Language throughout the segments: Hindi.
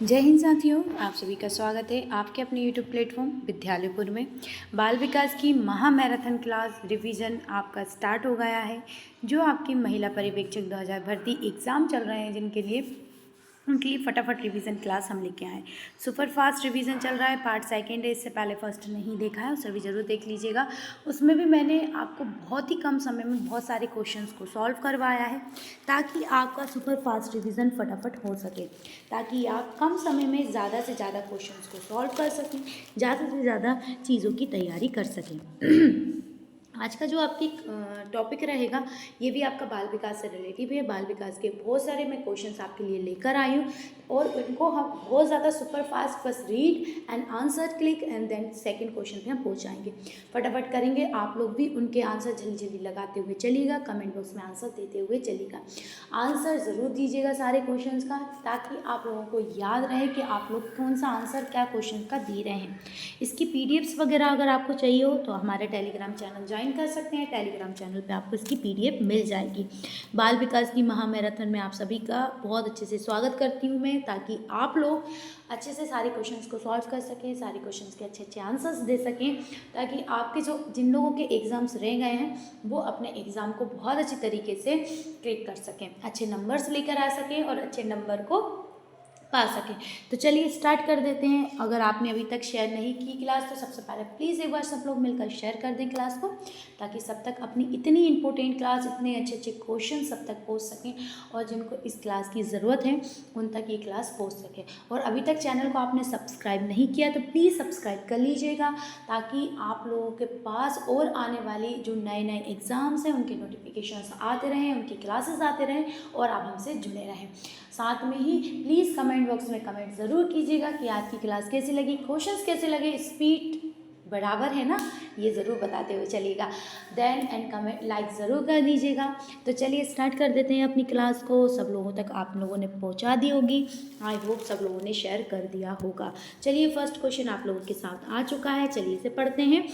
जय हिंद साथियों, आप सभी का स्वागत है आपके अपने यूट्यूब प्लेटफॉर्म विद्यालयपुर में। बाल विकास की महा मैराथन क्लास रिवीजन आपका स्टार्ट हो गया है। जो आपकी महिला पर्यवेक्षक 2000 भर्ती एग्ज़ाम चल रहे हैं जिनके लिए, उनके लिए फटाफट रिवीजन क्लास हम लेके आए। सुपर फास्ट रिवीजन चल रहा है, पार्ट सेकंड है। इससे पहले फर्स्ट नहीं देखा है उसे भी ज़रूर देख लीजिएगा। उसमें भी मैंने आपको बहुत ही कम समय में बहुत सारे क्वेश्चंस को सॉल्व करवाया है ताकि आपका सुपर फास्ट रिवीजन फटाफट हो सके, ताकि आप कम समय में ज़्यादा से ज़्यादा क्वेश्चंस को सॉल्व कर सकें, ज़्यादा से ज़्यादा चीज़ों की तैयारी कर सकें। आज का जो आपकी टॉपिक रहेगा ये भी आपका बाल विकास से रिलेटिव है। बाल विकास के बहुत सारे मैं क्वेश्चंस आपके लिए लेकर आई हूँ और उनको हम बहुत ज़्यादा सुपर फास्ट, बस read and answer, click and then second question पे हम पहुँच जाएंगे। फटाफट करेंगे, आप लोग भी उनके आंसर जल्दी जल्दी लगाते हुए चलिएगा, कमेंट बॉक्स में आंसर देते हुए चलिएगा। आंसर ज़रूर दीजिएगा सारे क्वेश्चन का, ताकि आप लोगों को याद रहे कि आप लोग कौन सा आंसर क्या क्वेश्चन का दे रहे हैं। इसकी पीडीएफ्स वगैरह अगर आपको चाहिए हो तो हमारे टेलीग्राम चैनल ज्वाइन कर सकते हैं। टेलीग्राम चैनल पे आपको इसकी पीडीएफ मिल जाएगी। बाल विकास की महा मैराथन में आप सभी का बहुत अच्छे से स्वागत करती हूँ मैं, ताकि आप लोग अच्छे से सारे क्वेश्चंस को सॉल्व कर सकें, सारे क्वेश्चंस के अच्छे अच्छे आंसर्स दे सकें, ताकि आपके जो जिन लोगों के एग्ज़ाम्स रह गए हैं वो अपने एग्ज़ाम को बहुत अच्छी तरीके से क्लिक कर सकें, अच्छे नंबर्स लेकर आ सकें और अच्छे नंबर को पा सकें। तो चलिए स्टार्ट कर देते हैं। अगर आपने अभी तक शेयर नहीं की क्लास तो सबसे पहले प्लीज़ एक बार सब लोग मिलकर शेयर कर दें क्लास को, ताकि सब तक अपनी इतनी इंपॉर्टेंट क्लास, इतने अच्छे अच्छे क्वेश्चन सब तक पहुंच सकें और जिनको इस क्लास की ज़रूरत है उन तक ये क्लास पहुंच सके। और अभी तक चैनल को आपने सब्सक्राइब नहीं किया तो प्लीज़ सब्सक्राइब कर लीजिएगा, ताकि आप लोगों के पास और आने वाली जो नए नए एग्ज़ाम्स हैं उनके नोटिफिकेशंस आते रहें, उनकी क्लासेस आते रहें और आप हमसे जुड़े रहें। साथ में ही प्लीज़ कमेंट बॉक्स में कमेंट ज़रूर कीजिएगा कि आज की क्लास कैसी लगी, क्वेश्चंस कैसे लगे, स्पीड बराबर है ना, ये ज़रूर बताते हुए चलिएगा। देन एंड कमेंट लाइक ज़रूर कर दीजिएगा। तो चलिए स्टार्ट कर देते हैं अपनी क्लास को। सब लोगों तक आप लोगों ने पहुंचा दी होगी, आई होप सब लोगों ने शेयर कर दिया होगा। चलिए फर्स्ट क्वेश्चन आप लोगों के साथ आ चुका है, चलिए इसे पढ़ते हैं।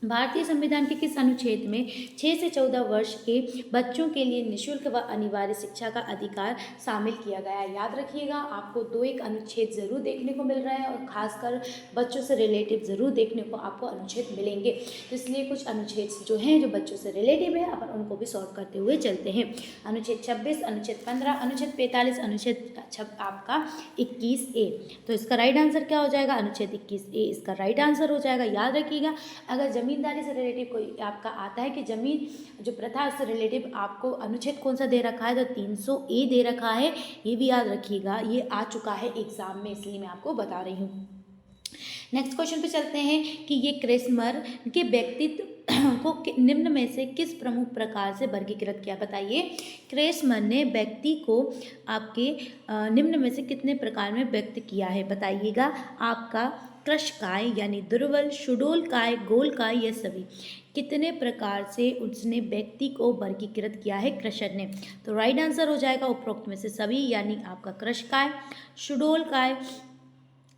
भारतीय संविधान के किस अनुच्छेद में 6 से 14 वर्ष के बच्चों के लिए निःशुल्क व अनिवार्य शिक्षा का अधिकार शामिल किया गया है? याद रखिएगा, आपको दो एक अनुच्छेद ज़रूर देखने को मिल रहा है और खासकर बच्चों से रिलेटिव ज़रूर देखने को आपको अनुच्छेद मिलेंगे। तो इसलिए कुछ अनुच्छेद जो हैं जो बच्चों से रिलेटिव है अपन उनको भी सॉल्व करते हुए चलते हैं। अनुच्छेद 26, अनुच्छेद 15, अनुच्छेद 45, अनुच्छेद आपका 21A। तो इसका राइट आंसर क्या हो जाएगा? अनुच्छेद 21A इसका राइट आंसर हो जाएगा। याद रखिएगा, अगर जमींदारी से रिलेटिव कोई आपका आता है कि जमीन जो प्रथा है उससे रिलेटिव आपको अनुच्छेद कौन सा दे रखा है, तो 300A दे रखा है। ये भी याद रखिएगा, ये आ चुका है एग्जाम में, इसलिए मैं आपको बता रही हूँ। नेक्स्ट क्वेश्चन पे चलते हैं कि ये क्रेसमर के व्यक्तित्व को निम्न में से किस प्रमुख प्रकार से वर्गीकृत किया? बताइए, क्रेसमर ने व्यक्ति को आपके निम्न में से कितने प्रकार में व्यक्त किया है? बताइएगा। आपका कृशकाय यानी दुर्बल, सुडोलकाय, गोलकाय, या सभी? कितने प्रकार से उसने व्यक्ति को वर्गीकृत किया है कृशर ने? तो राइट आंसर हो जाएगा उपरोक्त में से सभी, यानी आपका कृशकाय, सुडोलकाय,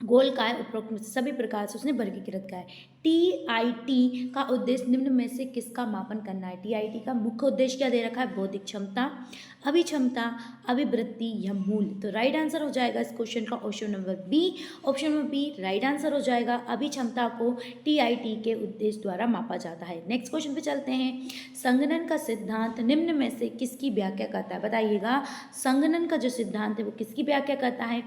गोलकाय, उपरोक्त में से सभी प्रकार से उसने वर्गीकृत किया है। TIT का उद्देश्य निम्न में से किसका मापन करना है? TIT का मुख्य उद्देश्य क्या दे रखा है? बौद्धिक क्षमता, अभिक्षमता, अभिवृत्ति या मूल्य? तो राइट आंसर हो जाएगा इस क्वेश्चन का option number B. Option number B right answer हो जाएगा। अभिक्षमता को TIT के उद्देश्य द्वारा मापा जाता है। नेक्स्ट क्वेश्चन पे चलते हैं। संगणन का सिद्धांत निम्न में से किसकी व्याख्या करता है? बताइएगा, संगणन का जो सिद्धांत है वो किसकी व्याख्या करता है?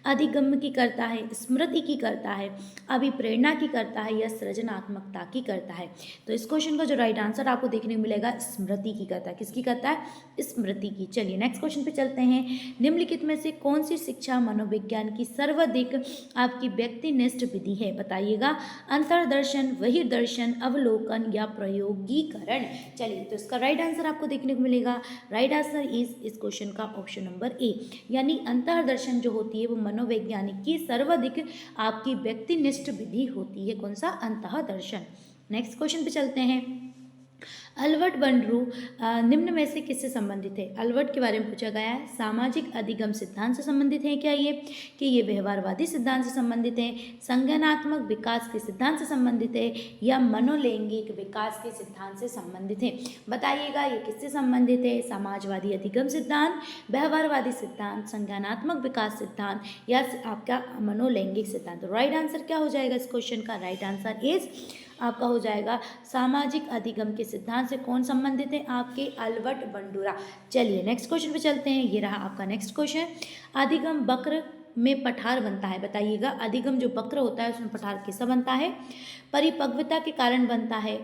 अधिगम्य की करता है, स्मृति की करता है, अभिप्रेरणा की करता है, या सृजनात्मकता की करता है? तो इस क्वेश्चन का जो राइट आंसर आपको देखने को मिलेगा, स्मृति की करता है। किसकी करता है? स्मृति की। चलिए नेक्स्ट क्वेश्चन पे चलते हैं। निम्नलिखित में से कौन सी शिक्षा मनोविज्ञान की सर्वाधिक आपकी व्यक्तिनिष्ठ विधि है? बताइएगा। अंतर्दर्शन, बहिर्दर्शन, अवलोकन, या प्रयोगीकरण? चलिए, तो इसका राइट आंसर आपको देखने को मिलेगा। राइट आंसर इस क्वेश्चन का ऑप्शन नंबर ए, यानी अंतर्दर्शन जो होती है वो मनोवैज्ञानिक की सर्वाधिक आपकी व्यक्तिनिष्ठ विधि होती है। कौन सा? अंतःदर्शन। नेक्स्ट क्वेश्चन पे चलते हैं। अलबर्ट बंडरू निम्न में से किससे संबंधित है? अलबर्ट के बारे में पूछा गया है। सामाजिक अधिगम सिद्धांत से संबंधित है क्या ये, कि ये व्यवहारवादी सिद्धांत से संबंधित है, संज्ञानात्मक विकास के सिद्धांत से संबंधित है, या मनोलैंगिक विकास के सिद्धांत से संबंधित है? बताइएगा ये किससे संबंधित है? समाजवादी अधिगम सिद्धांत, व्यवहारवादी सिद्धांत, संज्ञानात्मक विकास सिद्धांत, या आपका मनोलैंगिक सिद्धांत। राइट आंसर क्या हो जाएगा इस क्वेश्चन का? राइट आंसर इज आपका हो जाएगा सामाजिक अधिगम के सिद्धांत से कौन संबंधित है? आपके अल्बर्ट बंडूरा। चलिए नेक्स्ट क्वेश्चन पे चलते हैं। ये रहा आपका नेक्स्ट क्वेश्चन। अधिगम वक्र में पठार बनता है, बताइएगा। अधिगम जो वक्र होता है उसमें पठार किसका बनता है? परिपक्वता के कारण बनता है,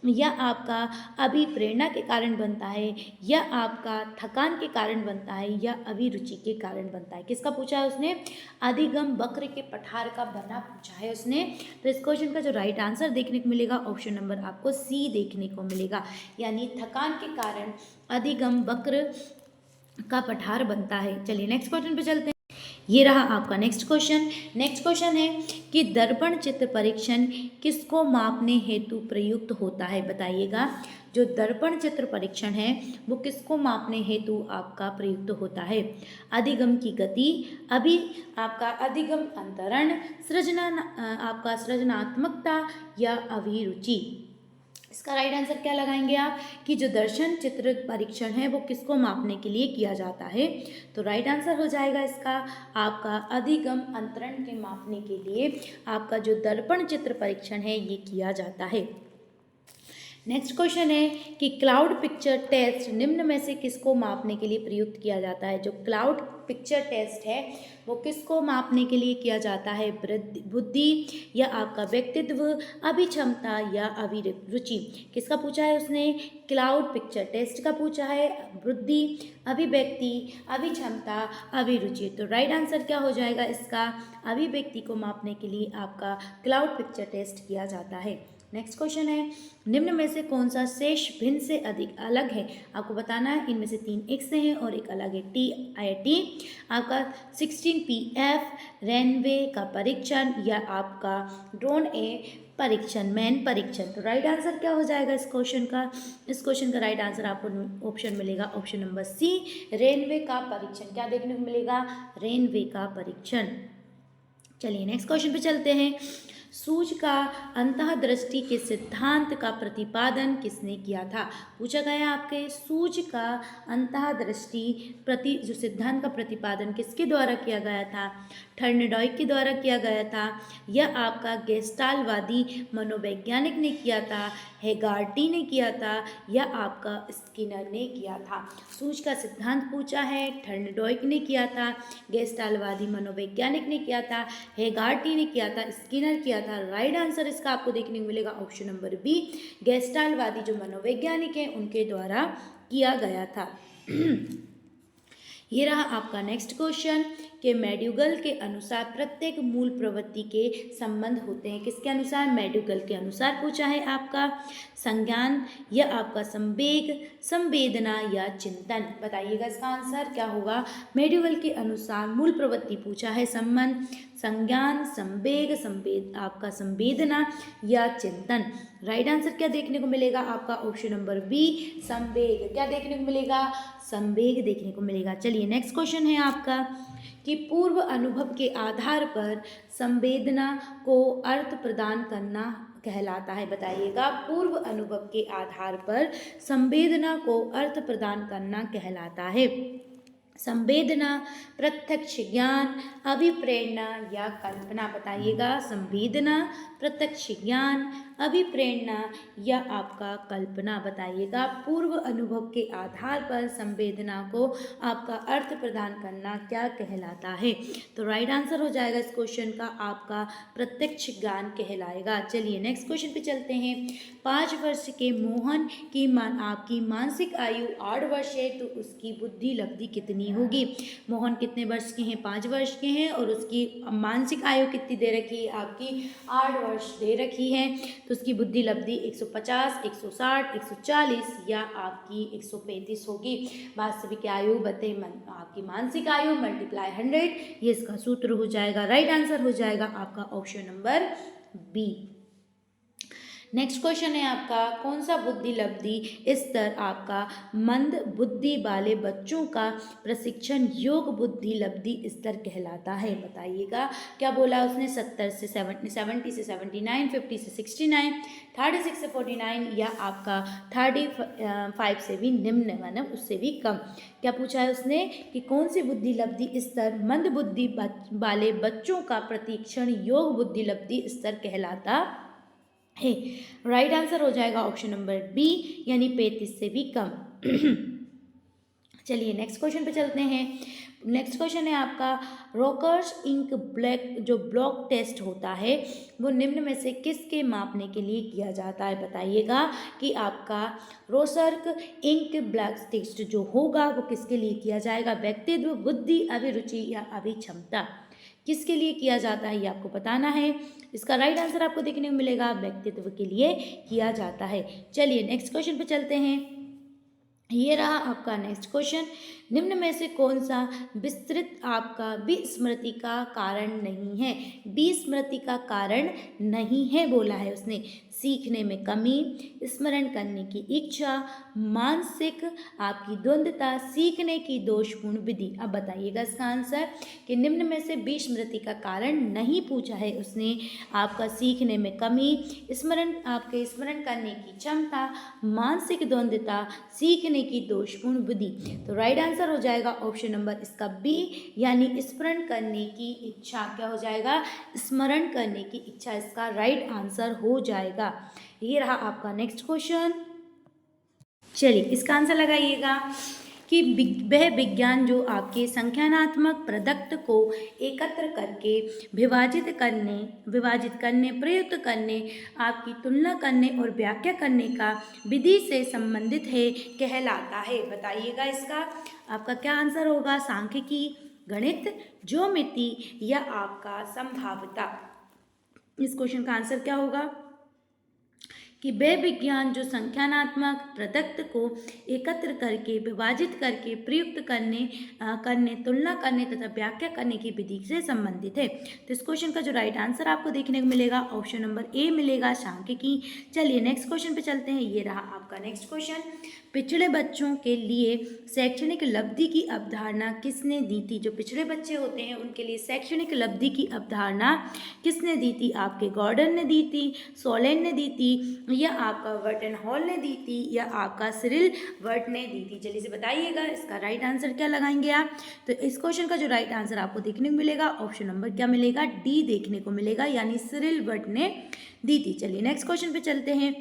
या आपका अभिप्रेरणा के कारण बनता है, या आपका थकान के कारण बनता है, या अभिरुचि के कारण बनता है? किसका पूछा है उसने? अधिगम वक्र के पठार का बना पूछा है उसने। तो इस क्वेश्चन का जो राइट आंसर देखने को मिलेगा ऑप्शन नंबर आपको सी देखने को मिलेगा, यानी थकान के कारण अधिगम वक्र का पठार बनता है। चलिए नेक्स्ट क्वेश्चन पे चलते हैं। ये रहा आपका नेक्स्ट क्वेश्चन। नेक्स्ट क्वेश्चन है कि दर्पण चित्र परीक्षण किसको मापने हेतु प्रयुक्त होता है? बताइएगा। जो दर्पण चित्र परीक्षण है वो किसको मापने हेतु आपका प्रयुक्त होता है? अधिगम की गति, अभी आपका अधिगम अंतरण, आपका सृजनात्मकता, या अभिरुचि? इसका राइट आंसर क्या लगाएंगे आप, कि जो दर्शन चित्र परीक्षण है वो किसको मापने के लिए किया जाता है? तो राइट आंसर हो जाएगा इसका आपका अधिगम अंतरण के मापने के लिए आपका जो दर्पण चित्र परीक्षण है ये किया जाता है। नेक्स्ट क्वेश्चन है कि क्लाउड पिक्चर टेस्ट निम्न में से किसको मापने के लिए प्रयुक्त किया जाता है? जो क्लाउड पिक्चर टेस्ट है वो किसको मापने के लिए किया जाता है? बुद्धि, या आपका व्यक्तित्व, अभिक्षमता, या अभिरुचि? किसका पूछा है उसने? क्लाउड पिक्चर टेस्ट का पूछा है। बुद्धि, अभिव्यक्ति, अभिक्षमता, अभिरुचि। तो राइट आंसर क्या हो जाएगा इसका? अभिव्यक्ति को मापने के लिए आपका क्लाउड पिक्चर टेस्ट किया जाता है। नेक्स्ट क्वेश्चन है निम्न में से कौन सा शेष भिन्न से अधिक अलग है? आपको बताना है। इनमें से 3 एक से हैं और एक अलग है। TIT, आपका 16PF रेनवे का परीक्षण, या आपका ड्रोन ए परीक्षण, मैन परीक्षण। तो राइट आंसर क्या हो जाएगा इस क्वेश्चन का? इस क्वेश्चन का राइट आंसर आपको ऑप्शन मिलेगा ऑप्शन नंबर सी, रेनवे का परीक्षण। क्या देखने को मिलेगा? रेनवे का परीक्षण। चलिए नेक्स्ट क्वेश्चन पे चलते हैं। सूझ का अंतःदृष्टि के सिद्धांत का प्रतिपादन किसने किया था? पूछा गया आपके सूझ का अंतःदृष्टि जो सिद्धांत का प्रतिपादन किसके द्वारा किया गया था? थर्नडाइक के द्वारा किया गया था, या आपका गेस्टाल्टवादी मनोवैज्ञानिक ने किया था, हेगार्टी ने किया था, या आपका स्किनर ने किया था? सूझ का सिद्धांत पूछा है, थर्नडाइक ने किया था, गेस्टाल्टवादी मनोवैज्ञानिक ने किया था, हेगार्टी ने किया था, स्किनर किया था। राइट आंसर इसका आपको देखने को मिलेगा ऑप्शन नंबर बी, गेस्टाल्टवादी जो मनोवैज्ञानिक हैं उनके द्वारा किया गया था। ये रहा आपका नेक्स्ट क्वेश्चन कि मैड्यूगल के अनुसार प्रत्येक मूल प्रवृत्ति के संबंध होते हैं। किसके अनुसार? मैड्यूगल के अनुसार पूछा है आपका। संज्ञान, या आपका संवेग, संवेदना, या चिंतन? बताइएगा इसका आंसर क्या होगा? मैड्यूगल के अनुसार मूल प्रवृत्ति पूछा है संबंध, संज्ञान, संवेग, आपका संवेदना, या चिंतन? राइट आंसर क्या देखने को मिलेगा आपका? ऑप्शन नंबर बी, संवेग। क्या देखने को मिलेगा? संवेग देखने को मिलेगा। चलिए नेक्स्ट क्वेश्चन है आपका कि पूर्व अनुभव के आधार पर संवेदना को अर्थ प्रदान करना कहलाता है। बताइएगा। पूर्व अनुभव के आधार पर संवेदना को अर्थ प्रदान करना कहलाता है। संवेदना, प्रत्यक्ष ज्ञान, अभिप्रेरणा, या कल्पना? बताइएगा। संवेदना, प्रत्यक्ष ज्ञान, अभिप्रेरणा, या आपका कल्पना? बताइएगा। पूर्व अनुभव के आधार पर संवेदना को आपका अर्थ प्रदान करना क्या कहलाता है? तो राइट आंसर हो जाएगा इस क्वेश्चन का आपका प्रत्यक्ष ज्ञान कहलाएगा। चलिए नेक्स्ट क्वेश्चन पे चलते हैं। 5 वर्ष के मोहन की आपकी मानसिक आयु 8 वर्ष है, तो उसकी बुद्धि लब्धि कितनी होगी? मोहन कितने वर्ष के हैं? 5 वर्ष के हैं, और उसकी मानसिक आयु कितनी दे रखी है? आपकी 8 वर्ष दे रखी है। तो उसकी बुद्धि लब्धि 150, 160, 140, या आपकी 135 होगी। वास्तविक आयु बते आपकी मानसिक आयु मल्टीप्लाई 100, ये इसका सूत्र हो जाएगा। राइट आंसर हो जाएगा आपका option number B. Next question है आपका, कौन सा बुद्धि लब्धि स्तर आपका मंद बुद्धि वाले बच्चों का प्रशिक्षण योग बुद्धि लब्धि स्तर कहलाता है? बताइएगा। क्या बोला उसने? 70 से 70 से 79, 50 से 69, 36 से 49 या आपका 35 से भी निम्न, मतलब उससे भी कम। क्या पूछा है उसने कि कौन सी बुद्धि लब्धि स्तर मंद बुद्धि वाले बच्चों का प्रशिक्षण योग बुद्धि लब्धि स्तर कहलाता है? राइट आंसर हो जाएगा ऑप्शन नंबर बी, यानी 35 से भी कम। चलिए नेक्स्ट क्वेश्चन पे चलते हैं। नेक्स्ट क्वेश्चन है आपका, रॉकर्स इंक ब्लॉक टेस्ट होता है वो निम्न में से किसके मापने के लिए किया जाता है? बताइएगा कि आपका रोसर्क इंक ब्लॉक टेस्ट जो होगा वो किसके लिए किया जाएगा? व्यक्तित्व, बुद्धि, अभिरुचि या अभिक्षमता, किसके लिए किया जाता है ये आपको बताना है। इसका राइट आंसर आपको देखने को मिलेगा व्यक्तित्व के लिए किया जाता है। चलिए नेक्स्ट क्वेश्चन पे चलते हैं। ये रहा आपका नेक्स्ट क्वेश्चन, निम्न में से कौन सा विस्तृत आपका विस्मृति का कारण नहीं है? विस्मृति का कारण नहीं है बोला है उसने। सीखने में कमी, स्मरण करने की इच्छा, मानसिक आपकी द्वंद्वता, सीखने की दोषपूर्ण विधि। अब बताइएगा इसका आंसर कि निम्न में से विस्मृति का कारण नहीं पूछा है उसने। आपका सीखने में कमी, आपके स्मरण करने की क्षमता, मानसिक द्वंद्वता, सीखने की दोषपूर्ण विधि। तो राइट आंसर हो जाएगा ऑप्शन नंबर इसका बी, यानी स्मरण करने की इच्छा। क्या हो जाएगा? स्मरण करने की इच्छा इसका राइट आंसर हो जाएगा। ये रहा आपका नेक्स्ट क्वेश्चन। चलिए इसका आंसर लगाइएगा कि वह विज्ञान जो आपके संख्यानात्मक पदार्थ को एकत्र करके विभाजित करने, प्रयुक्त करने, आपकी तुलना करने और व्याख्या करने का विधि से संबंधित है कहलाता है। बताइएगा इसका आपका क्या आंसर होगा? सांख्यिकी, गणित, ज्योमेट्री या आपका संभाव्यता। इस क्वेश्चन का आंसर क्या होगा कि वह विज्ञान जो संख्यानात्मक पदार्थ को एकत्र करके, विभाजित करके, प्रयुक्त करने, तुलना करने तथा व्याख्या करने की विधि से संबंधित है। तो इस क्वेश्चन का जो राइट आंसर आपको देखने को मिलेगा ऑप्शन नंबर ए मिलेगा, सांख्यिकी। चलिए नेक्स्ट क्वेश्चन पे चलते हैं। ये रहा आपका नेक्स्ट क्वेश्चन, पिछड़े बच्चों के लिए शैक्षणिक लब्धि की अवधारणा किसने दी थी? जो पिछड़े बच्चे होते हैं उनके लिए शैक्षणिक लब्धि की अवधारणा किसने दी थी? आपके गॉर्डन ने दी थी, सोलेन ने दी थी या आपका वर्टन हॉल ने दी थी या आपका सिरिल वर्ट ने दी थी? जल्दी से बताइएगा इसका राइट आंसर क्या लगाएंगे आप? तो इस क्वेश्चन का जो राइट आंसर आपको देखने को मिलेगा ऑप्शन नंबर क्या मिलेगा? डी देखने को मिलेगा, यानी सिरिल वर्ट ने दी थी। चलिए नेक्स्ट क्वेश्चन पे चलते हैं।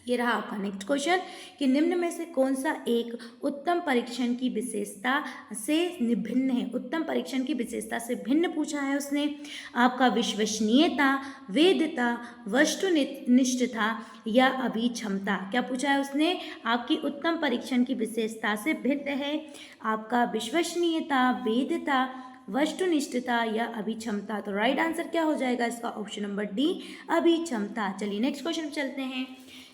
ये रहा आपका नेक्स्ट क्वेश्चन कि निम्न में से कौन सा एक उत्तम परीक्षण की विशेषता से भिन्न है? उत्तम परीक्षण की विशेषता से भिन्न पूछा है उसने। आपका विश्वसनीयता, वैधता, वस्तुनिष्ठता या अभिक्षमता। क्या पूछा है उसने? आपकी उत्तम परीक्षण की विशेषता से भिन्न है आपका विश्वसनीयता, वैधता, वस्तुनिष्ठता या अभिक्षमता। तो राइट आंसर क्या हो जाएगा इसका? ऑप्शन नंबर डी, अभिक्षमता। चलिए नेक्स्ट क्वेश्चन चलते हैं।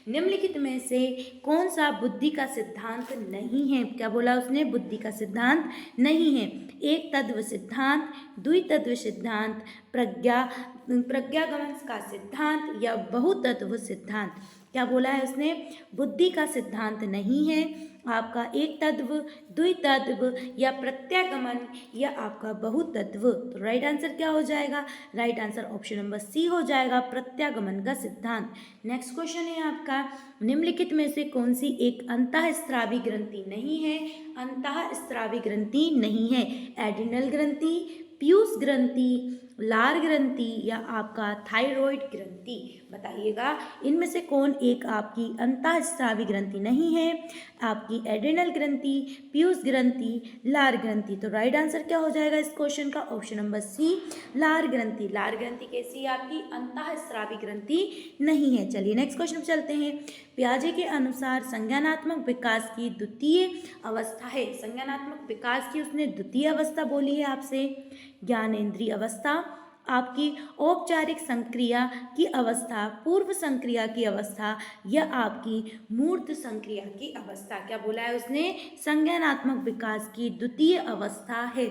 निम्नलिखित में से कौन सा बुद्धि का सिद्धांत नहीं है? क्या बोला उसने? बुद्धि का सिद्धांत नहीं है। एक तत्व सिद्धांत, द्वितत्व सिद्धांत, प्रज्ञागमन का सिद्धांत या बहुतत्व सिद्धांत। क्या बोला है उसने? बुद्धि का सिद्धांत नहीं है आपका एक तत्व, द्वितत्व या प्रत्यागमन या आपका बहुतत्व। तो राइट आंसर क्या हो जाएगा? Right answer option number C हो जाएगा, प्रत्यागमन का सिद्धांत। नेक्स्ट क्वेश्चन है आपका, निम्नलिखित में से कौन सी एक अंतःस्रावी ग्रंथि नहीं है? अंतःस्रावी ग्रंथि नहीं है। एड्रिनल ग्रंथि, पीयूष ग्रंथि, लार ग्रंथि या आपका थायराइड ग्रंथि। बताइएगा इनमें से कौन एक आपकी अंतःस्रावी ग्रंथि नहीं है? आपकी एड्रिनल ग्रंथि, पीयूष ग्रंथि, लार ग्रंथि। तो राइट आंसर क्या हो जाएगा इस क्वेश्चन का? ऑप्शन नंबर सी, लार ग्रंथि। लार ग्रंथि कैसी है? आपकी अंतःस्रावी ग्रंथि नहीं है। चलिए नेक्स्ट क्वेश्चन पे चलते हैं। पियाजे के अनुसार संज्ञानात्मक विकास की द्वितीय अवस्था है। संज्ञानात्मक विकास की उसने द्वितीय अवस्था बोली है आपसे। ज्ञानेंद्रिय अवस्था, आपकी औपचारिक संक्रिया की अवस्था, पूर्व संक्रिया की अवस्था या आपकी मूर्त संक्रिया की अवस्था। क्या बोला है उसने? संज्ञानात्मक विकास की द्वितीय अवस्था है।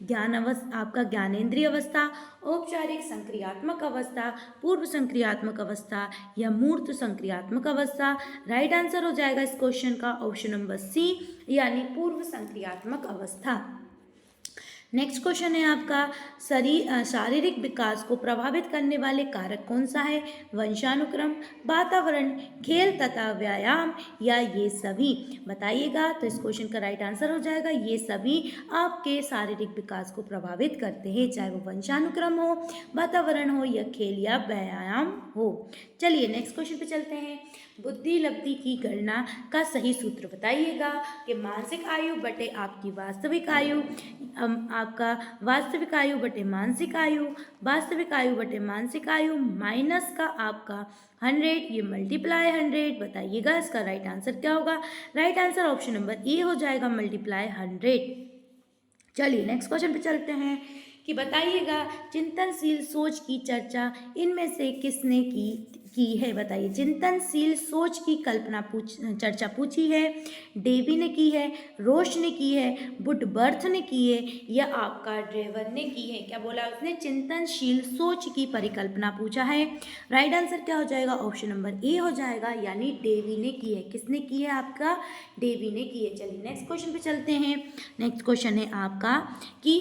ज्ञान अवस्था, आपका ज्ञानेंद्रिय अवस्था, औपचारिक संक्रियात्मक अवस्था, पूर्व संक्रियात्मक अवस्था या मूर्त संक्रियात्मक अवस्था। राइट आंसर हो जाएगा इस क्वेश्चन का ऑप्शन नंबर सी, यानी पूर्व संक्रियात्मक अवस्था। नेक्स्ट क्वेश्चन है आपका, शारीरिक विकास को प्रभावित करने वाले कारक कौन सा है? वंशानुक्रम, वातावरण, खेल तथा व्यायाम या ये सभी? बताइएगा। तो इस क्वेश्चन का राइट आंसर हो जाएगा ये सभी आपके शारीरिक विकास को प्रभावित करते हैं, चाहे वो वंशानुक्रम हो, वातावरण हो या खेल या व्यायाम हो। चलिए नेक्स्ट क्वेश्चन पे चलते हैं। बुद्धि लब्धि की गणना का सही सूत्र बताइएगा कि मानसिक आयु बटे आपकी वास्तविक आयु, आपका वास्तविक आयु बटे मानसिक आयु, वास्तविक आयु बटे मानसिक आयु माइनस का आपका 100, ये मल्टीप्लाई 100। बताइएगा इसका राइट आंसर क्या होगा? Right answer option number A हो जाएगा, मल्टीप्लाई 100। चलिए नेक्स्ट क्वेश्चन पे चलते हैं कि बताइएगा चिंतनशील सोच की चर्चा इनमें से किसने की है? बताइए। चिंतनशील सोच की चर्चा पूछी है, डेवी ने की है, रोश ने की है, वुडवर्थ ने की है या आपका ड्रेवर ने की है? क्या बोला उसने? चिंतनशील सोच की परिकल्पना पूछा है। राइट आंसर क्या हो जाएगा? ऑप्शन नंबर ए हो जाएगा, यानी डेवी ने की है। किसने की है? आपका डेवी ने की है। चलिए नेक्स्ट क्वेश्चन पे चलते हैं। नेक्स्ट क्वेश्चन है आपका कि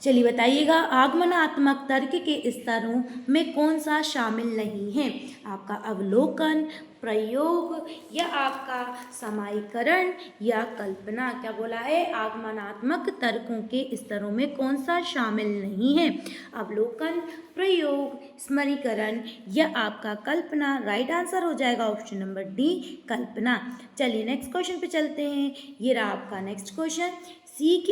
चलिए बताइएगा, आगमनात्मक तर्क के स्तरों में कौन सा शामिल नहीं है? आपका अवलोकन, प्रयोग या आपका समाईकरण या कल्पना? क्या बोला है? आगमनात्मक तर्कों के स्तरों में कौन सा शामिल नहीं है? अवलोकन, प्रयोग, स्मरीकरण या आपका कल्पना? राइट आंसर हो जाएगा ऑप्शन नंबर डी, कल्पना। चलिए नेक्स्ट क्वेश्चन पे चलते हैं। ये रहा आपका नेक्स्ट क्वेश्चन।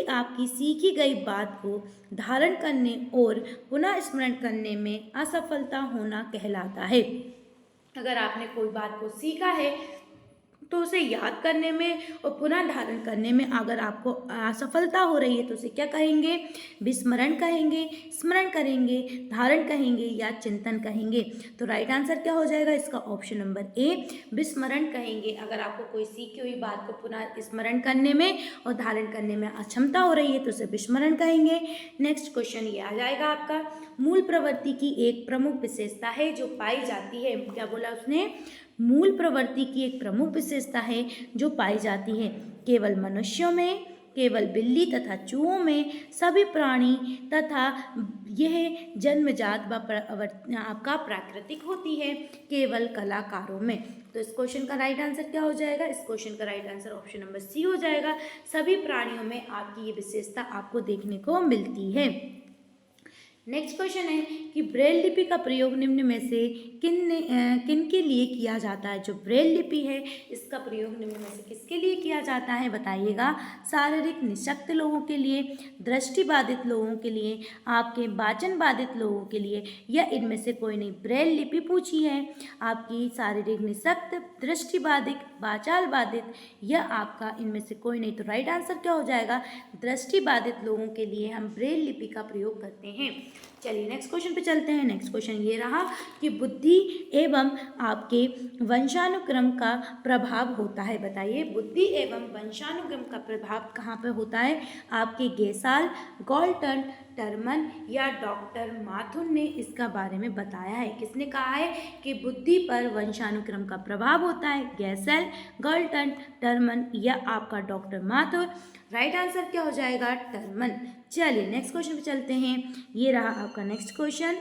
आपकी सीखी गई बात को धारण करने और पुनः स्मरण करने में असफलता होना कहलाता है। अगर आपने कोई बात को सीखा है तो उसे याद करने में और पुनः धारण करने में अगर आपको असफलता हो रही है तो उसे क्या कहेंगे? विस्मरण कहेंगे, स्मरण करेंगे, धारण कहेंगे या चिंतन कहेंगे? तो राइट आंसर क्या हो जाएगा इसका? ऑप्शन नंबर ए, विस्मरण कहेंगे। अगर आपको कोई सीखी हुई बात को पुनः स्मरण करने में और धारण करने में अक्षमता हो रही है तो उसे विस्मरण कहेंगे। नेक्स्ट क्वेश्चन ये आ जाएगा आपका, मूल प्रवृत्ति की एक प्रमुख विशेषता है जो पाई जाती है। क्या बोला उसने? मूल प्रवृत्ति की एक प्रमुख विशेषता है जो पाई जाती है। केवल मनुष्यों में, केवल बिल्ली तथा चूहों में, सभी प्राणी तथा यह जन्मजात व आपका प्राकृतिक होती है, केवल कलाकारों में। तो इस क्वेश्चन का राइट आंसर क्या हो जाएगा? इस क्वेश्चन का right answer option number C हो जाएगा। सभी प्राणियों में आपकी ये विशेषता आपको देखने को मिलती है। नेक्स्ट क्वेश्चन है कि ब्रेल लिपि का प्रयोग निम्न में से किन के लिए किया जाता है? जो ब्रेल लिपि है इसका प्रयोग निम्न में से किसके लिए किया जाता है? बताइएगा। शारीरिक निःशक्त लोगों के लिए, दृष्टिबाधित लोगों के लिए, आपके वाचन बाधित लोगों के लिए या इनमें से कोई नहीं? ब्रेल लिपि पूछी है आपकी शारीरिक निःशक्त, दृष्टिबाधित, वाचाल बाधित या आपका इनमें से कोई नहीं? तो राइट आंसर क्या हो जाएगा? दृष्टिबाधित लोगों के लिए हम ब्रेल लिपि का प्रयोग करते हैं। चलिए नेक्स्ट क्वेश्चन पे चलते हैं। नेक्स्ट क्वेश्चन ये रहा कि बुद्धि एवं आपके वंशानुक्रम का प्रभाव होता है। बताइए, बुद्धि एवं वंशानुक्रम का प्रभाव कहाँ पे होता है? आपके गेसाल, गॉल्टन, टर्मन या डॉक्टर माथुर ने इसका बारे में बताया है। किसने कहा है कि बुद्धि पर वंशानुक्रम का प्रभाव होता है? गेसेल, गॉल्टन, टर्मन या आपका डॉक्टर माथुर? राइट आंसर क्या हो जाएगा? टर्मन। चलिए नेक्स्ट क्वेश्चन पे चलते हैं। ये रहा आपका नेक्स्ट क्वेश्चन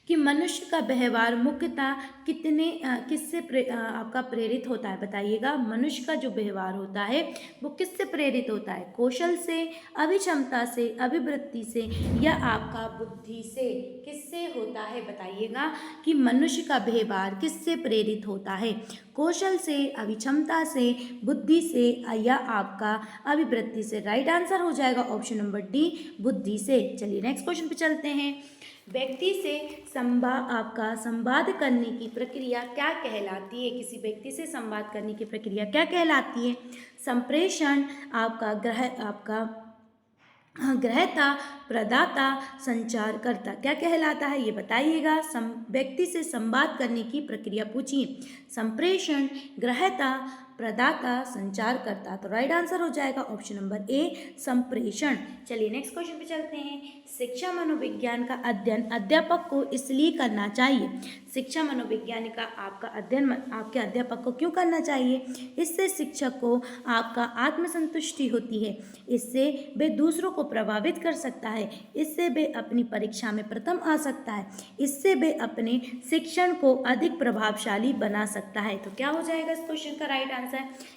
कि मनुष्य का व्यवहार मुख्यतः किससे आपका प्रेरित होता है? बताइएगा। मनुष्य का जो व्यवहार होता है वो किससे प्रेरित होता है? कौशल से, अभिक्षमता से, अभिवृत्ति से या आपका बुद्धि से? किससे होता है? बताइएगा कि मनुष्य का व्यवहार किससे प्रेरित होता है? कौशल से, अभिक्षमता से, बुद्धि से या आपका अभिवृत्ति से। राइट आंसर हो जाएगा ऑप्शन नंबर डी, बुद्धि से। चलिए नेक्स्ट क्वेश्चन पे चलते हैं। व्यक्ति से आपका संवाद करने की प्रक्रिया क्या कहलाती है? किसी व्यक्ति से संवाद करने की प्रक्रिया क्या कहलाती है? संप्रेषण, आपका ग्रहता, प्रदाता, संचारकर्ता। क्या कहलाता है ये बताइएगा। व्यक्ति से संवाद करने की प्रक्रिया पूछिए। संप्रेषण, ग्रहता, प्रदाता, संचारकर्ता। तो राइट आंसर हो जाएगा ऑप्शन नंबर ए, संप्रेषण। चलिए नेक्स्ट क्वेश्चन पे चलते हैं। शिक्षा मनोविज्ञान का अध्ययन अध्यापक को इसलिए करना चाहिए। शिक्षा मनोविज्ञान का आपका अध्ययन आपके अध्यापक को क्यों करना चाहिए? इससे शिक्षक को आपका आत्मसंतुष्टि होती है, इससे वे दूसरों को प्रभावित कर सकता है, इससे वे अपनी परीक्षा में प्रथम आ सकता है, इससे वे अपने शिक्षण को अधिक प्रभावशाली बना सकता है। तो क्या हो जाएगा इस क्वेश्चन का राइट आंसर?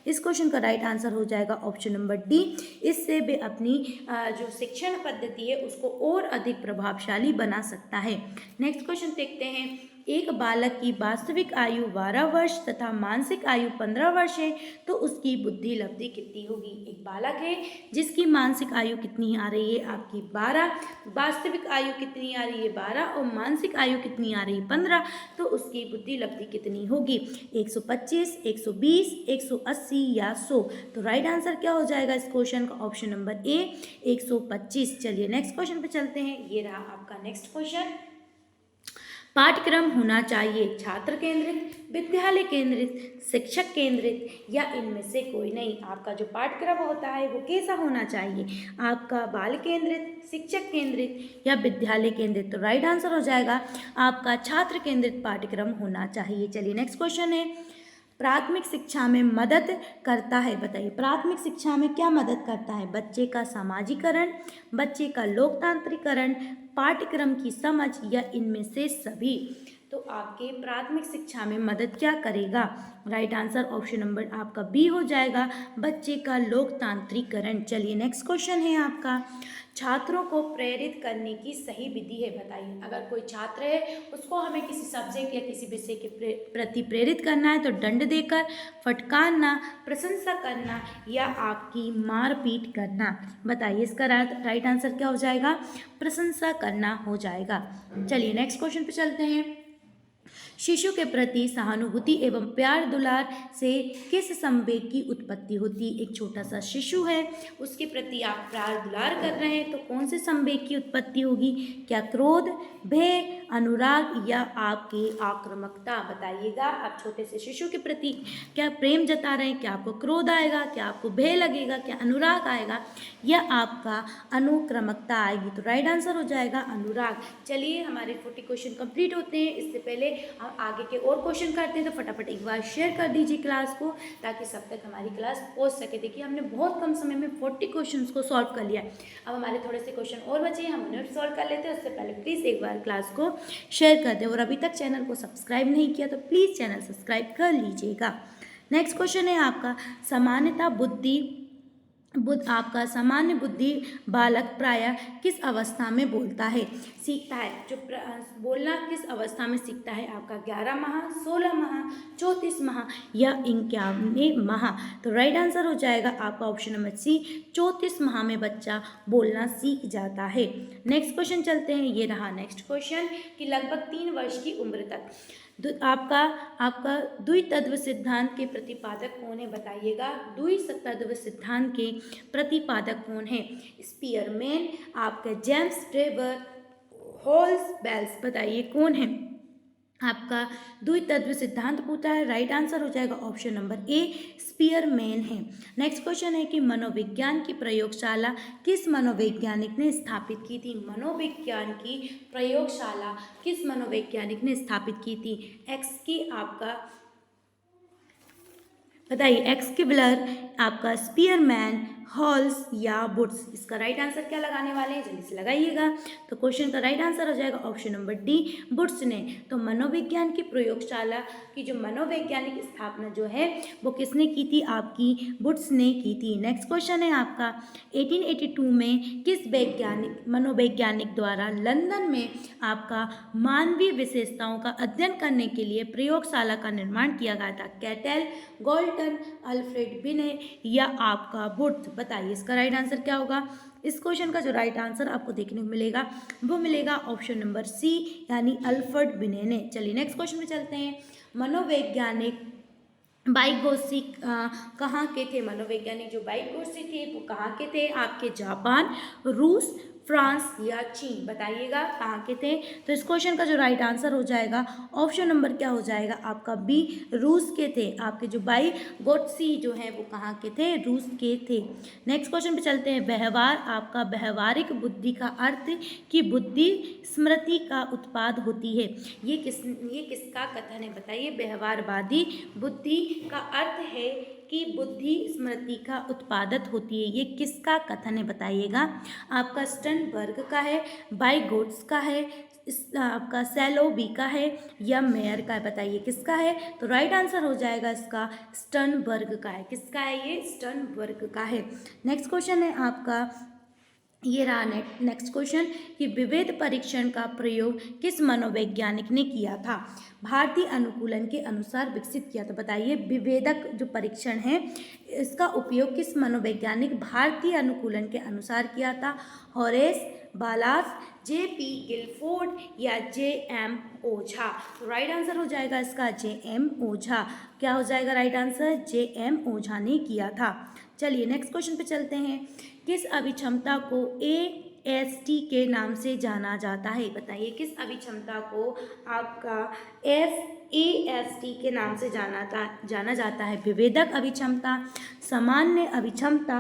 इस क्वेश्चन का राइट आंसर हो जाएगा ऑप्शन नंबर डी। इससे वे अपनी जो शिक्षण पद्धति है उसको और अधिक प्रभावशाली बना सकता है। नेक्स्ट क्वेश्चन देखते हैं। एक बालक की वास्तविक आयु 12 वर्ष तथा मानसिक आयु 15 वर्ष है, तो उसकी बुद्धि लब्धि कितनी होगी? एक बालक है जिसकी मानसिक आयु कितनी आ रही है आपकी 12, वास्तविक आयु कितनी आ रही है 12 और मानसिक आयु कितनी आ रही है 15, तो उसकी बुद्धि लब्धि कितनी होगी? 125, 120, 180 या 100। तो राइट आंसर क्या हो जाएगा इस क्वेश्चन का? Option number A, 125। चलिए नेक्स्ट क्वेश्चन पे चलते हैं। ये रहा आपका नेक्स्ट क्वेश्चन। पाठ्यक्रम होना चाहिए छात्र केंद्रित, विद्यालय केंद्रित, शिक्षक केंद्रित या इनमें से कोई नहीं। आपका जो पाठ्यक्रम होता है वो कैसा होना चाहिए? आपका बाल केंद्रित, शिक्षक केंद्रित या विद्यालय केंद्रित। तो राइट आंसर हो जाएगा आपका छात्र केंद्रित पाठ्यक्रम होना चाहिए। चलिए नेक्स्ट क्वेश्चन है। प्राथमिक शिक्षा में मदद करता है, बताइए प्राथमिक शिक्षा में क्या मदद करता है? बच्चे का सामाजिकरण, बच्चे का लोकतांत्रिकरण, पाठ्यक्रम की समझ या इनमें से सभी। तो आपके प्राथमिक शिक्षा में मदद क्या करेगा? राइट आंसर ऑप्शन नंबर आपका बी हो जाएगा, बच्चे का लोकतांत्रिकरण। चलिए नेक्स्ट क्वेश्चन है आपका। छात्रों को प्रेरित करने की सही विधि है, बताइए। अगर कोई छात्र है उसको हमें किसी सब्जेक्ट या किसी विषय के प्रति प्रेरित करना है तो दंड देकर, फटकारना, प्रशंसा करना या आपकी मारपीट करना। बताइए इसका राइट आंसर क्या हो जाएगा? प्रशंसा करना हो जाएगा। चलिए नेक्स्ट क्वेश्चन पे चलते हैं। शिशु के प्रति सहानुभूति एवं प्यार दुलार से किस संवेग की उत्पत्ति होती? एक छोटा सा शिशु है, उसके प्रति आप प्यार दुलार कर रहे हैं, तो कौन से संवेग की उत्पत्ति होगी? क्या क्रोध, भय, अनुराग या आपकी आक्रामकता? बताइएगा। आप छोटे से शिशु के प्रति क्या प्रेम जता रहे हैं? क्या आपको क्रोध आएगा, क्या आपको भय लगेगा, क्या अनुराग आएगा या आपका अनुक्रमकता आएगी? तो राइट आंसर हो जाएगा अनुराग। चलिए हमारे 40 क्वेश्चन कंप्लीट होते हैं। इससे पहले हम आगे के और क्वेश्चन करते हैं, तो फटाफट एक बार शेयर कर दीजिए क्लास को, ताकि सब तक हमारी क्लास पहुंच सके। देखिए हमने बहुत कम समय में 40 क्वेश्चंस को सॉल्व कर लिया। अब हमारे थोड़े से क्वेश्चन और बचे हैं, हम उन्हें सॉल्व कर लेते हैं। उससे पहले प्लीज़ एक बार क्लास को शेयर कर दें, और अभी तक चैनल को सब्सक्राइब नहीं किया तो प्लीज़ चैनल सब्सक्राइब कर लीजिएगा। नेक्स्ट क्वेश्चन है आपका। सामान्यता आपका सामान्य बुद्धि बालक प्रायः किस अवस्था में बोलता है, सीखता है? जो बोलना किस अवस्था में सीखता है? आपका 11 माह, 16 माह, 34 माह या 51 माह? तो राइट आंसर हो जाएगा आपका ऑप्शन नंबर सी, 34 माह में बच्चा बोलना सीख जाता है। नेक्स्ट क्वेश्चन चलते हैं। ये रहा नेक्स्ट क्वेश्चन कि लगभग 3 वर्ष की उम्र तक आपका द्वितत्व सिद्धांत के प्रतिपादक कौन है? बताइएगा। द्वितत्व सिद्धांत के प्रतिपादक कौन है? स्पीयरमैन, आपका जेम्स ट्रेवर, हॉल्स बेल्स। बताइए कौन है? आपका द्वितत्व सिद्धांत पूछा है, राइट आंसर हो जाएगा ऑप्शन नंबर ए, स्पीयरमैन है। नेक्स्ट क्वेश्चन है कि मनोविज्ञान की प्रयोगशाला किस मनोवैज्ञानिक ने स्थापित की थी? मनोविज्ञान की प्रयोगशाला किस मनोवैज्ञानिक ने स्थापित की थी? एक्स की आपका बताइए, एक्सकिबलर, आपका स्पीयरमैन, हॉल्स या बुट्स। इसका राइट आंसर क्या लगाने वाले हैं, जल्दी से लगाइएगा। तो क्वेश्चन का राइट आंसर हो जाएगा ऑप्शन नंबर डी, बुट्स ने। तो मनोविज्ञान की प्रयोगशाला की जो मनोवैज्ञानिक स्थापना जो है वो किसने की थी, आपकी बुट्स ने की थी। नेक्स्ट क्वेश्चन है आपका 1882 में किस वैज्ञानिक मनोवैज्ञानिक द्वारा लंदन में आपका मानवीय विशेषताओं का अध्ययन करने के लिए प्रयोगशाला का निर्माण किया गया था। कैटेल, गोल्टन, अल्फ्रेड बिने या आपका बुट्स। बताइए इसका राइट आंसर क्या होगा। इस क्वेश्चन का जो राइट आंसर आपको देखने को मिलेगा वो मिलेगा ऑप्शन नंबर सी, यानी अल्फ्रेड बिने ने। चलिए नेक्स्ट क्वेश्चन पे चलते हैं। मनोवैज्ञानिक बाइगोत्स्की कहाँ के थे। मनोवैज्ञानिक जो बाइगोत्स्की थे वो कहाँ के थे, आपके जापान, रूस, फ्रांस या चीन। बताइएगा कहाँ के थे। तो इस क्वेश्चन का जो राइट आंसर हो जाएगा ऑप्शन नंबर क्या हो जाएगा आपका बी, रूस के थे। आपके जो बाइगोत्स्की जो है वो कहाँ के थे, रूस के थे। नेक्स्ट क्वेश्चन पे चलते हैं। व्यवहार, आपका व्यवहारिक बुद्धि का अर्थ कि बुद्धि स्मृति का उत्पाद होती है। ये किसका कथन है, बताइए। व्यवहारवादी बुद्धि का अर्थ है कि बुद्धि स्मृति का उत्पादक होती है, ये किसका कथन है बताइएगा। आपका स्टर्नबर्ग का है, बाइगोट्स का है, आपका सैलोवी का है या मेयर का है। बताइए किसका है। तो राइट आंसर हो जाएगा इसका स्टर्नबर्ग का है। किसका है ये, स्टर्नबर्ग का है। नेक्स्ट क्वेश्चन है आपका, ये रहा नेक्स्ट क्वेश्चन कि विभेद परीक्षण का प्रयोग किस मनोवैज्ञानिक ने किया था। भारतीय अनुकूलन के अनुसार विकसित किया था। बताइए विभेदक जो परीक्षण है इसका उपयोग किस मनोवैज्ञानिक भारतीय अनुकूलन के अनुसार किया था। Horace बालास, J P. गिलफोर्ड या जे.एम. ओझा। तो राइट आंसर हो जाएगा इसका जे.एम. ओझा। क्या हो जाएगा राइट आंसर, जे.एम. ओझा ने किया था। चलिए नेक्स्ट क्वेश्चन पे चलते हैं। किस अभिक्षमता को AST के नाम से जाना जाता है। बताइए किस अभिक्षमता को आपका AST के नाम से जाना जाता है। विभेदक अभिक्षमता, सामान्य अभिक्षमता,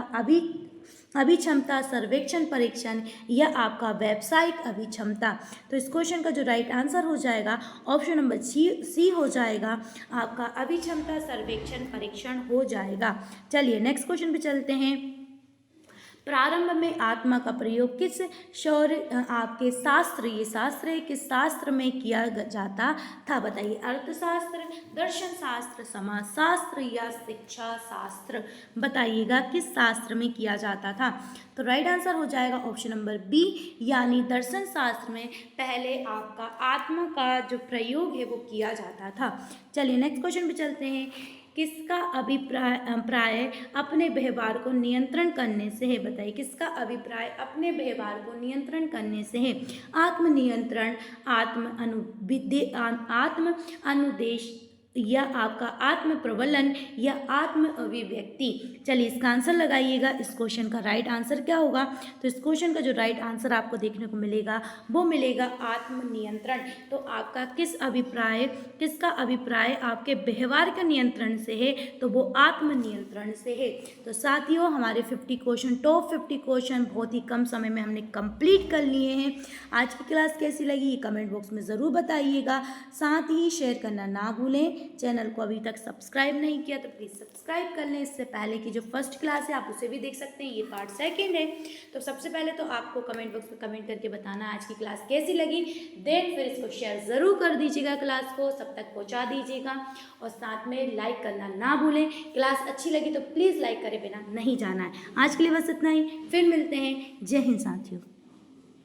अभिक्षमता सर्वेक्षण परीक्षण या आपका व्यावसायिक अभिक्षमता। तो इस क्वेश्चन का जो राइट आंसर हो जाएगा ऑप्शन नंबर सी हो जाएगा, आपका अभिक्षमता सर्वेक्षण परीक्षण हो जाएगा। चलिए नेक्स्ट क्वेश्चन पे चलते हैं। प्रारंभ में आत्मा का प्रयोग किस शौर्य आपके शास्त्र, ये शास्त्र है किस शास्त्र में किया जाता था। बताइए अर्थशास्त्र, दर्शन शास्त्र, समाज शास्त्र या शिक्षा शास्त्र। बताइएगा किस शास्त्र में किया जाता था। तो राइट आंसर हो जाएगा ऑप्शन नंबर बी, यानी दर्शन शास्त्र में पहले आपका आत्मा का जो प्रयोग है वो किया जाता था। चलिए नेक्स्ट क्वेश्चन पे चलते हैं। किसका अभिप्राय अपने व्यवहार को नियंत्रण करने से है। बताइए किसका अभिप्राय अपने व्यवहार को नियंत्रण करने से है। आत्मनियंत्रण, आत्म अनुदेश या आपका आत्म प्रबलन या आत्म अभिव्यक्ति। चलिए इसका आंसर लगाइएगा। इस क्वेश्चन का राइट आंसर क्या होगा। तो इस क्वेश्चन का जो राइट आंसर आपको देखने को मिलेगा वो मिलेगा आत्मनियंत्रण। तो आपका किसका अभिप्राय आपके व्यवहार के नियंत्रण से है, तो वो आत्मनियंत्रण से है। तो साथियों हमारे 50 क्वेश्चन, टॉप 50 क्वेश्चन बहुत ही कम समय में हमने कंप्लीट कर लिए हैं। आज की क्लास कैसी लगी ये कमेंट बॉक्स में ज़रूर बताइएगा। साथ ही शेयर करना ना भूलें। चैनल को अभी तक सब्सक्राइब नहीं किया तो प्लीज़ सब्सक्राइब कर लें। इससे पहले की जो फर्स्ट क्लास है आप उसे भी देख सकते हैं, ये पार्ट सेकंड है। तो सबसे पहले तो आपको कमेंट बॉक्स में कमेंट करके बताना आज की क्लास कैसी लगी, देन फिर इसको शेयर ज़रूर कर दीजिएगा, क्लास को सब तक पहुंचा दीजिएगा और साथ में लाइक करना ना भूलें। क्लास अच्छी लगी तो प्लीज़ लाइक करे बिना नहीं जाना है। आज के लिए बस इतना ही, फिर मिलते हैं। जय हिंद साथियों।